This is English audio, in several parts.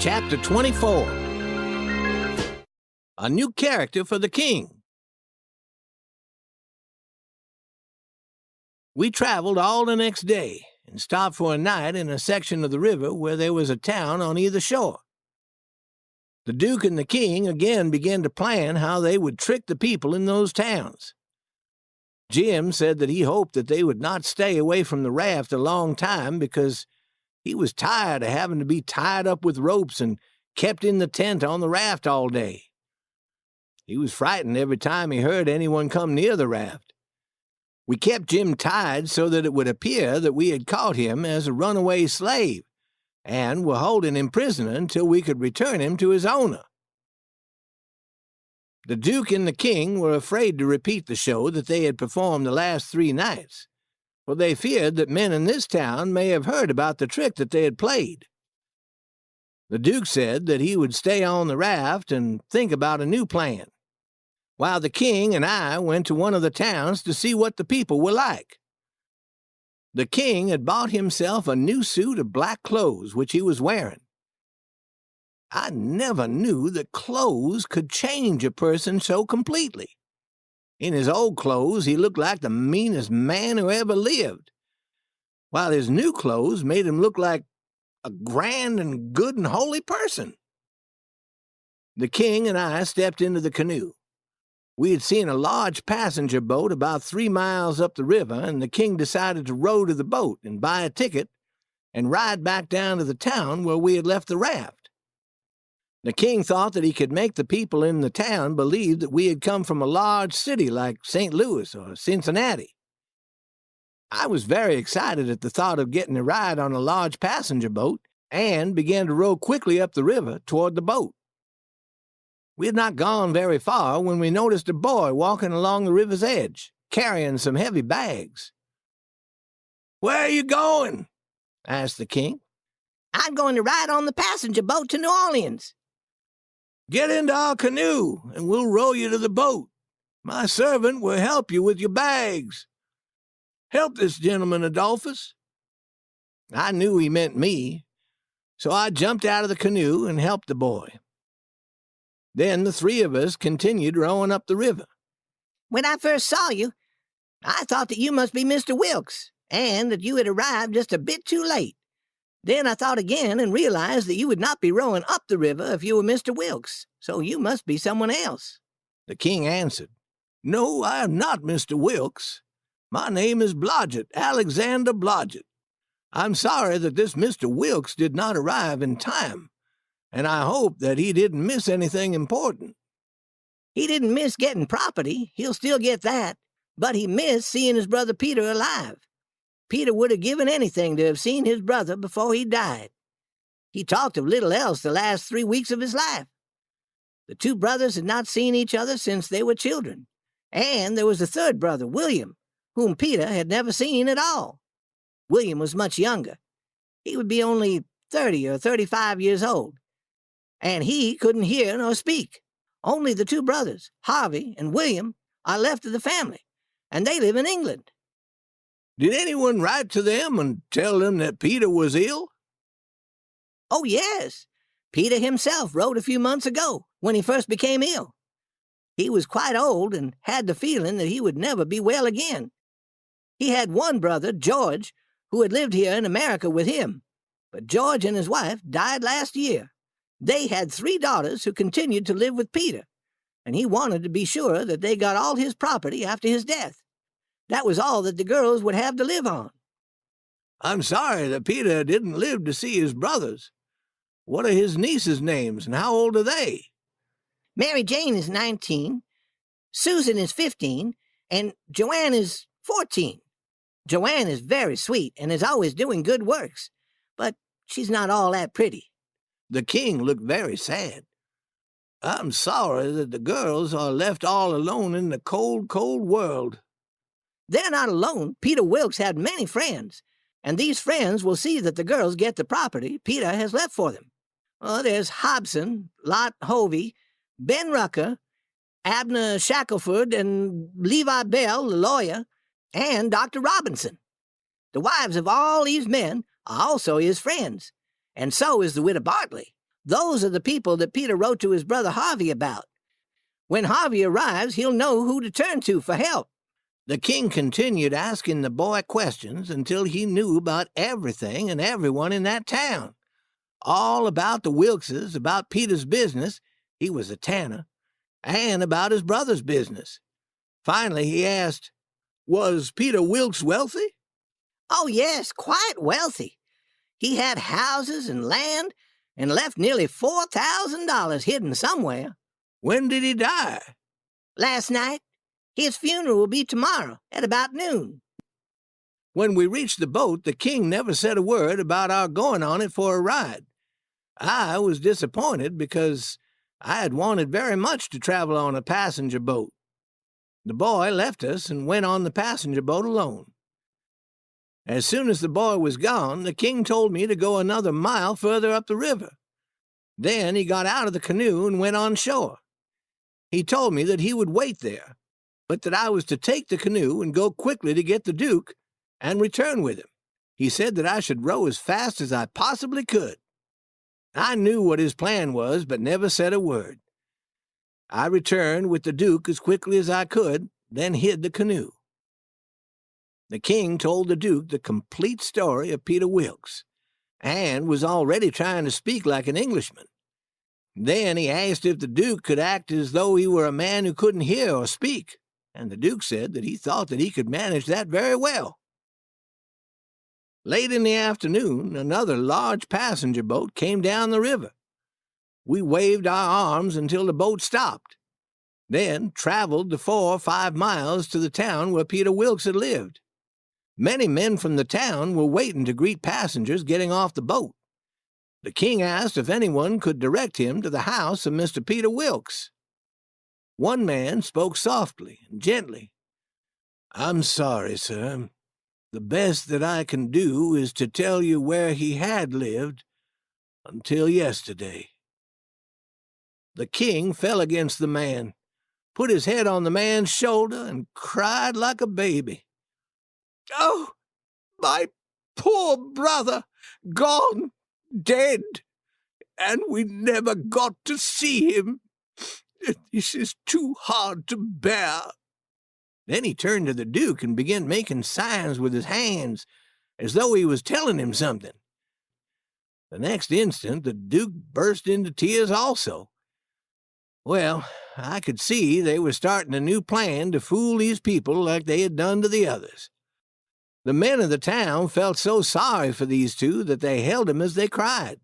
Chapter 24. A new character for the king. We traveled all the next day and stopped for a night in a section of the river where there was a town on either shore. The Duke and the king again began to plan how they would trick the people in those towns. Jim said that he hoped that they would not stay away from the raft a long time because he was tired of having to be tied up with ropes and kept in the tent on the raft all day. He was frightened every time he heard anyone come near the raft. We kept Jim tied so that it would appear that we had caught him as a runaway slave and were holding him prisoner until we could return him to his owner. The Duke and the king were afraid to repeat the show that they had performed the last 3 nights, for they feared that men in this town may have heard about the trick that they had played. The Duke said that he would stay on the raft and think about a new plan, while the king and I went to one of the towns to see what the people were like. The king had bought himself a new suit of black clothes, which he was wearing. I never knew that clothes could change a person so completely. In his old clothes, he looked like the meanest man who ever lived, while his new clothes made him look like a grand and good and holy person. The king and I stepped into the canoe. We had seen a large passenger boat about 3 miles up the river, and the king decided to row to the boat and buy a ticket and ride back down to the town where we had left the raft. The king thought that he could make the people in the town believe that we had come from a large city like St. Louis or Cincinnati. I was very excited at the thought of getting a ride on a large passenger boat and began to row quickly up the river toward the boat. We had not gone very far when we noticed a boy walking along the river's edge, carrying some heavy bags. "Where are you going?" asked the king. "I'm going to ride on the passenger boat to New Orleans." "Get into our canoe, and we'll row you to the boat. My servant will help you with your bags. Help this gentleman, Adolphus." I knew he meant me, so I jumped out of the canoe and helped the boy. Then the 3 of us continued rowing up the river. "When I first saw you, I thought that you must be Mr. Wilkes, and that you had arrived just a bit too late. Then I thought again and realized that you would not be rowing up the river if you were Mr. Wilkes, so you must be someone else." The king answered, "No, I am not Mr. Wilkes. My name is Blodgett, Alexander Blodgett. I'm sorry that this Mr. Wilkes did not arrive in time, and I hope that he didn't miss anything important." "He didn't miss getting property. He'll still get that. But he missed seeing his brother Peter alive. Peter would have given anything to have seen his brother before he died. He talked of little else the last 3 weeks of his life. The 2 brothers had not seen each other since they were children, and there was a 3rd brother, William, whom Peter had never seen at all. William was much younger. He would be only 30 or 35 years old, and he couldn't hear nor speak. Only the 2 brothers, Harvey and William, are left of the family, and they live in England." "Did anyone write to them and tell them that Peter was ill?" "Oh, yes. Peter himself wrote a few months ago, when he first became ill. He was quite old and had the feeling that he would never be well again. He had one brother, George, who had lived here in America with him, but George and his wife died last year. They had 3 daughters who continued to live with Peter, and he wanted to be sure that they got all his property after his death. That was all that the girls would have to live on." "I'm sorry that Peter didn't live to see his brothers. What are his nieces' names, and how old are they?" "Mary Jane is 19, Susan is 15, and Joanne is 14. Joanne is very sweet and is always doing good works, but she's not all that pretty." The king looked very sad. "I'm sorry that the girls are left all alone in the cold, cold world." "They're not alone. Peter Wilkes had many friends, and these friends will see that the girls get the property Peter has left for them. There's Hobson, Lot Hovey, Ben Rucker, Abner Shackelford, and Levi Bell, the lawyer, and Dr. Robinson. The wives of all these men are also his friends, and so is the widow Bartley. Those are the people that Peter wrote to his brother Harvey about. When Harvey arrives, he'll know who to turn to for help." The king continued asking the boy questions until he knew about everything and everyone in that town. All about the Wilkses, about Peter's business — he was a tanner — and about his brother's business. Finally, he asked, "Was Peter Wilkes wealthy?" "Oh, yes, quite wealthy. He had houses and land and left nearly $4,000 hidden somewhere." "When did he die?" "Last night. His funeral will be tomorrow at about noon." When we reached the boat, the king never said a word about our going on it for a ride. I was disappointed because I had wanted very much to travel on a passenger boat. The boy left us and went on the passenger boat alone. As soon as the boy was gone, the king told me to go another mile further up the river. Then he got out of the canoe and went on shore. He told me that he would wait there, but that I was to take the canoe and go quickly to get the Duke and return with him. He said that I should row as fast as I possibly could. I knew what his plan was, but never said a word. I returned with the Duke as quickly as I could, then hid the canoe. The king told the Duke the complete story of Peter Wilkes, and was already trying to speak like an Englishman. Then he asked if the Duke could act as though he were a man who couldn't hear or speak, and the Duke said that he thought that he could manage that very well. Late in the afternoon, another large passenger boat came down the river. We waved our arms until the boat stopped, then traveled the 4 or 5 miles to the town where Peter Wilkes had lived. Many men from the town were waiting to greet passengers getting off the boat. The king asked if anyone could direct him to the house of Mr. Peter Wilkes. One man spoke softly and gently. "I'm sorry, sir. The best that I can do is to tell you where he had lived until yesterday." The king fell against the man, put his head on the man's shoulder, and cried like a baby. "Oh, my poor brother, gone, dead, and we never got to see him. This is too hard to bear." Then he turned to the Duke and began making signs with his hands, as though he was telling him something. The next instant the Duke burst into tears also. Well, I could see they were starting a new plan to fool these people like they had done to the others. The men of the town felt so sorry for these two that they held him as they cried,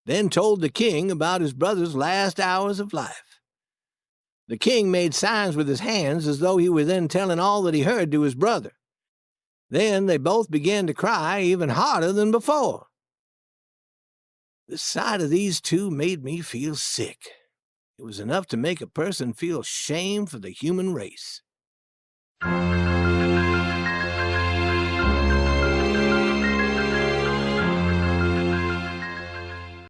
then told the king about his brother's last hours of life. The king made signs with his hands as though he were then telling all that he heard to his brother. Then they both began to cry even harder than before. The sight of these two made me feel sick. It was enough to make a person feel shame for the human race.